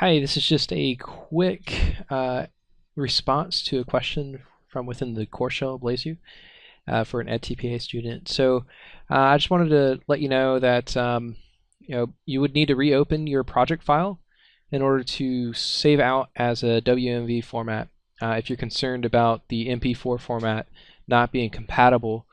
Hi, this is just a quick response to a question from within the course shell BlazeU for an edTPA student. So I just wanted to let you know that you would need to reopen your project file in order to save out as a WMV format. If you're concerned about the MP4 format not being compatible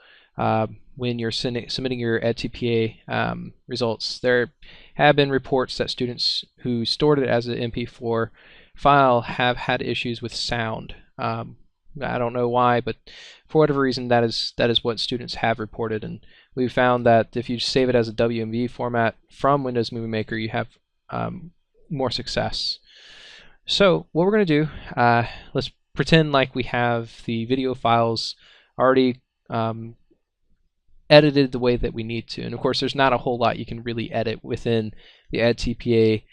when you're submitting your edTPA results, there have been reports that students who stored it as an MP4 file have had issues with sound. I don't know why, but for whatever reason, that is what students have reported, and we found that if you save it as a WMV format from Windows Movie Maker, you have more success. So what we're going to do, let's pretend like we have the video files already edited the way that we need to. And of course, there's not a whole lot you can really edit within the edTPA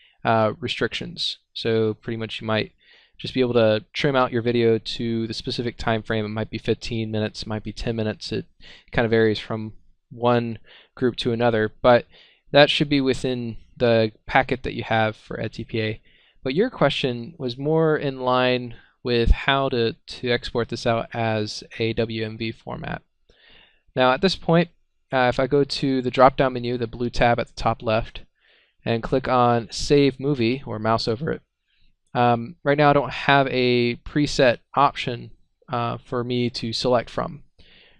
restrictions. So pretty much you might just be able to trim out your video to the specific time frame. It might be 15 minutes, it might be 10 minutes. It kind of varies from one group to another, but that should be within the packet that you have for edTPA. But your question was more in line with how to export this out as a WMV format. Now at this point, if I go to the drop-down menu, the blue tab at the top left, and click on Save Movie, or mouse over it, right now I don't have a preset option for me to select from.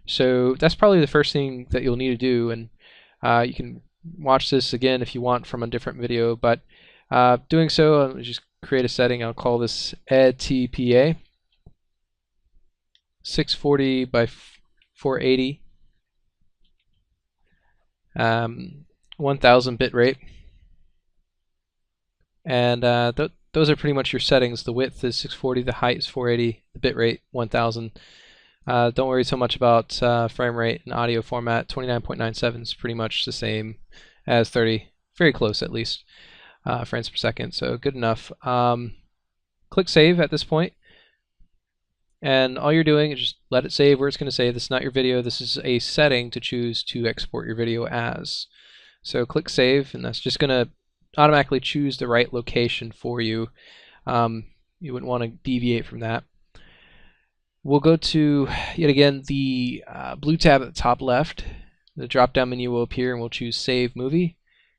So that's probably the first thing that you'll need to do, and you can watch this again if you want from a different video, but doing so, I'll just create a setting. I'll call this edTPA 640 by 480. 1000 bit rate, and those are pretty much your settings. The width is 640, the height is 480, the bit rate 1000. Don't worry so much about frame rate and audio format. 29.97 is pretty much the same as 30, very close at least, frames per second, so good enough. Click Save at this point, and all you're doing is just let it save where it's going to save. This is not your video. This is a setting to choose to export your video as. So click Save, and that's just going to automatically choose the right location for you. You wouldn't want to deviate from that. We'll go to, yet again, the blue tab at the top left. The drop-down menu will appear, and we'll choose Save Movie.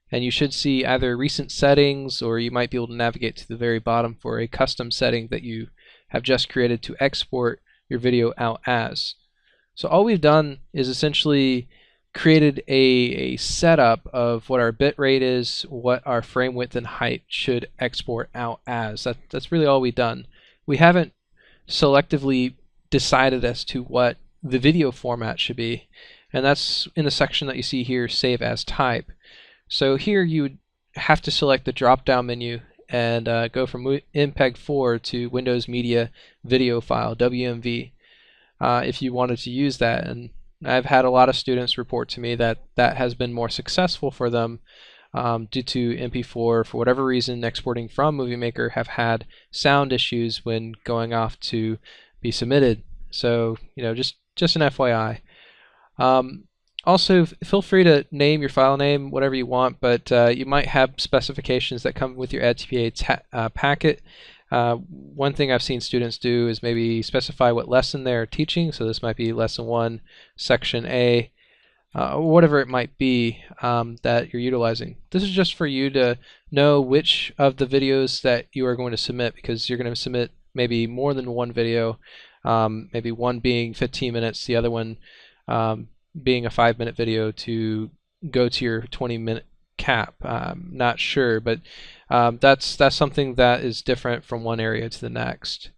And you should see either recent settings, or you might be able to navigate to the very bottom for a custom setting that you have just created to export your video out as. So all we've done is essentially created a setup of what our bit rate is, what our frame width and height should export out as. That's really all we've done. We haven't selectively decided as to what the video format should be, and that's in the section that you see here, Save As Type. So here you would have to select the drop-down menu and go from MPEG-4 to Windows Media Video File, WMV, if you wanted to use that. And I've had a lot of students report to me that that has been more successful for them due to MP4, for whatever reason, exporting from Movie Maker have had sound issues when going off to be submitted. So, just an FYI. Also, feel free to name your file name whatever you want, but you might have specifications that come with your edTPA packet. One thing I've seen students do is maybe specify what lesson they're teaching, so this might be lesson 1, section A, whatever it might be that you're utilizing. This is just for you to know which of the videos that you are going to submit, because you're going to submit maybe more than one video, maybe one being 15 minutes, the other one being a 5-minute video to go to your 20-minute cap. Not sure, but that's something that is different from one area to the next.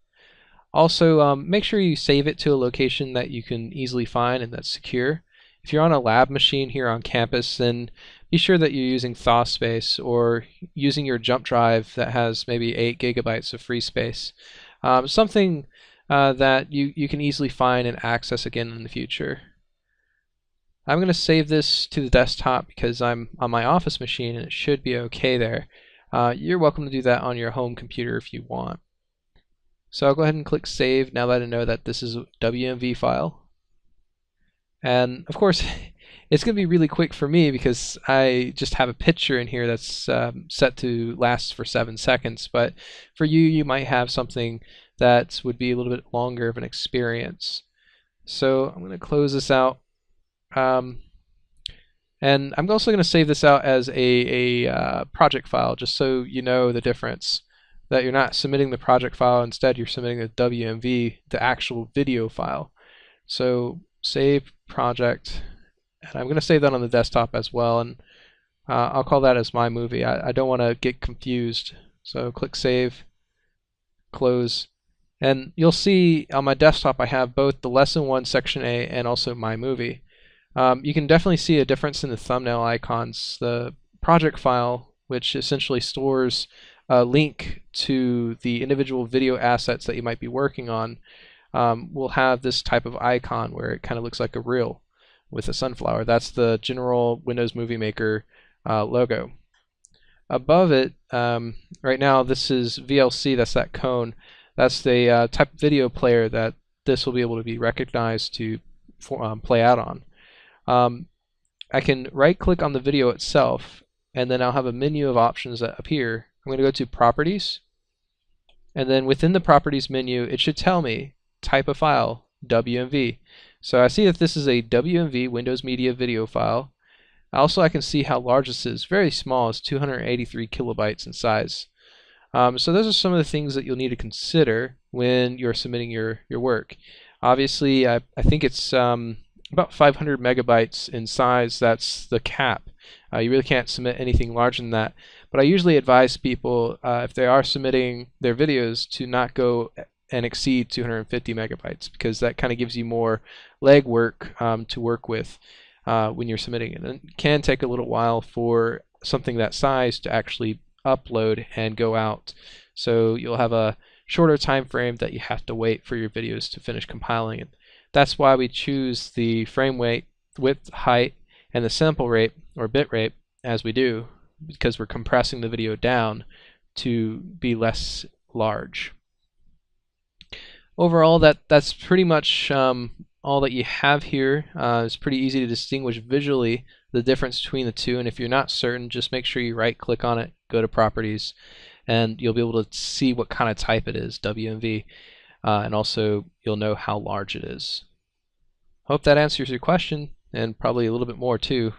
Also, make sure you save it to a location that you can easily find and that's secure. If you're on a lab machine here on campus, then be sure that you're using thaw space or using your jump drive that has maybe 8 GB of free space. Something that you can easily find and access again in the future. I'm going to save this to the desktop because I'm on my office machine and it should be okay there. You're welcome to do that on your home computer if you want. So I'll go ahead and click Save now that I know that this is a WMV file. And of course, it's going to be really quick for me because I just have a picture in here that's set to last for 7 seconds. But for you, you might have something that would be a little bit longer of an experience. So I'm going to close this out. And I'm also going to save this out as a project file, just so you know the difference. That you're not submitting the project file, instead you're submitting the WMV, the actual video file. So save project, and I'm going to save that on the desktop as well, and I'll call that as my movie. I don't want to get confused. So click save, close, and you'll see on my desktop I have both the lesson 1 section A and also my movie. You can definitely see a difference in the thumbnail icons. The project file, which essentially stores a link to the individual video assets that you might be working on, will have this type of icon where it kind of looks like a reel with a sunflower. That's the general Windows Movie Maker logo. Above it, right now this is VLC, that's that cone. That's the type of video player that this will be able to be recognized to play out on. I can right click on the video itself, and then I'll have a menu of options that appear. I'm going to go to Properties, and then within the Properties menu it should tell me type of file, WMV. So I see that this is a WMV Windows Media video file. Also, I can see how large this is. Very small, it's 283 kilobytes in size. So those are some of the things that you'll need to consider when you're submitting your work. Obviously, I think it's about 500 megabytes in size. That's the cap. You really can't submit anything larger than that. But I usually advise people, if they are submitting their videos, to not go and exceed 250 megabytes, because that kind of gives you more legwork to work with when you're submitting it. And it can take a little while for something that size to actually upload and go out. So you'll have a shorter time frame that you have to wait for your videos to finish compiling it. That's why we choose the frame rate, width, height, and the sample rate or bit rate as we do, because we're compressing the video down to be less large. Overall, that's pretty much all that you have here. It's pretty easy to distinguish visually the difference between the two, and if you're not certain, just make sure you right click on it, go to Properties, and you'll be able to see what kind of type it is, WMV, and also you'll know how large it is. Hope that answers your question, and probably a little bit more too.